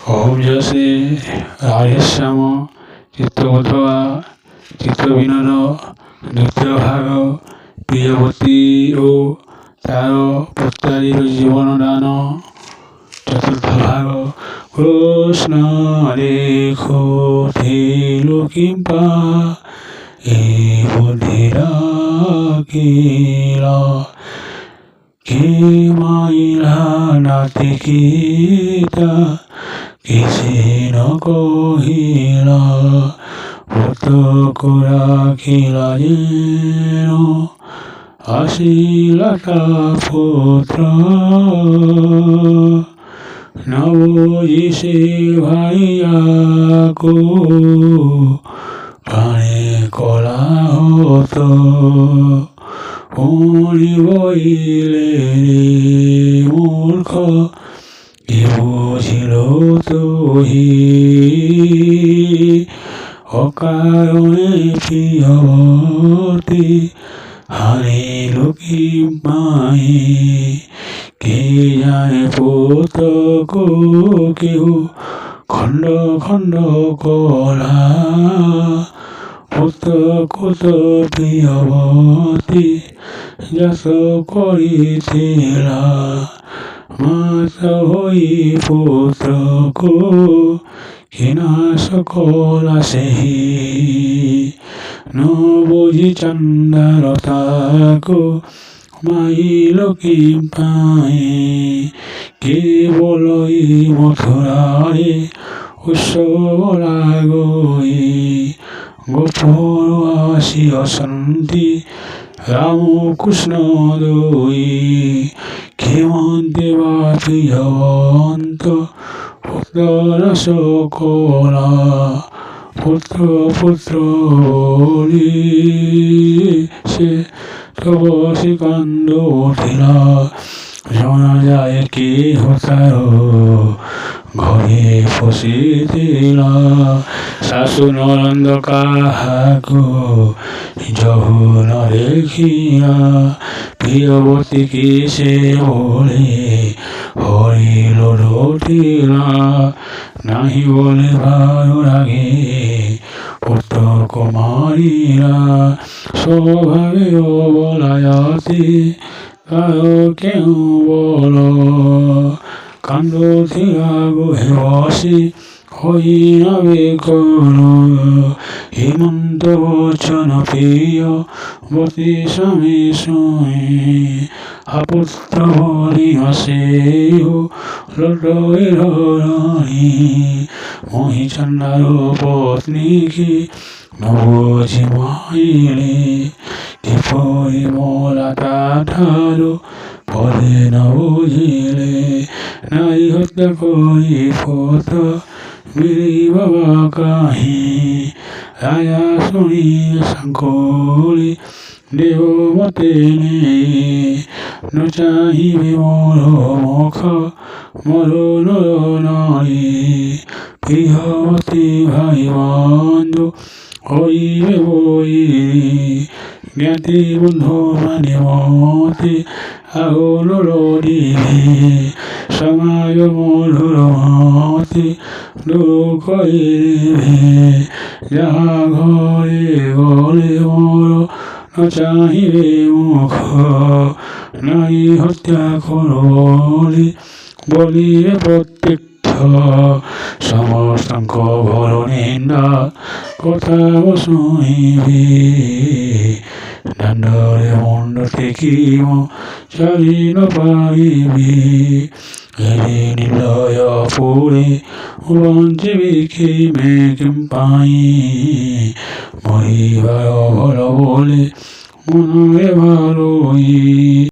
অহোমযশে রাধেশ্যাম চিত্তবোধবা চিত্তবিনোদ দ্বিতীয় ভাগ প্রিয়বতী ও তার পুত্রাদির জীবনদান চতুর্থ ভাগ কৃষ্ণ দেখো লোকিম্পা এ বুদ্ধিরা কিলা কে মাইলা নাতিকিতা কিসে ন কহিলা ভূত রাখিলা যেন আসিলা তা পুত্র নবজিষে ভাইয়াকো প্রাণে কলা হত উনি বইলে রে মূর্খ কি বুঝিল তোহি অকারণে প্রিয়বতী হারিল কি মায়ে কে জানে পুতক কেহ খণ্ড খণ্ড কলা পুতক প্রিয়বতী যশ করিছিলা মাত হই পুত্রক হিনাশ কলা সেহি ন বুঝি চন্দ্রতাকো মাইল কি পায়ে কেবল মথুরায় উৎসব লাগই গোপর আসি অশান্তি রাম কৃষ্ণ দুই ক্ষেমন্তে বা প্রিয়বন্ত পুত্র সকলা পুত্র পুত্র বলি সে তব কাণ্ড উঠিলা শোনা যায় কি হতার ঘরে ফসিছিলা শাশু নরন্দ কাহাকো যৌন দেখিয়া প্রিয়বতী কি সে বলে হরিল রটিলা নাহি বলে ভালো লাগে পুত্র কুমারীরা স্বভাবে অবলায়াতি কারো কেউ বল কাণ্ড থিয়া গোহে বসি হইয়াবে কর হেমন্ত বচন প্রিয় বতী স্বামী শুয়ে আপুত্র বলি হাসে লটয়ের রানী মহিচন্দ্র পত্নী কি নবজি মাইলে কি পরিমলা তাঠারো পদে ন বুঝিলে নাই হত্যা করি পথ বিরি বাবা কাহি রাজা শুনি শঙ্করি দেব মতে ন চাহিবে মোর মুখ মোর নর নারী প্রিয়বতী ভাই বন্ধু হইবে বই জ্ঞাতি বন্ধু মানে মতে আগুন লড়িবে সমাজ মধুর মতে দুঃখ যাহা ঘরে গলে মোর ন চাহিবে মুখ নাই হত্যা কর বলিয়ে প্রত্যক্ষ সমস্ত ঘর নিন্দা কথা শুনিবে দণ্ডরে মুণ্ড টেকিব চালি ন পারিবে নিলয় পুরে বঞ্চিবি কিমে কিম পাই মরিবার বল বলে মনে ভালোই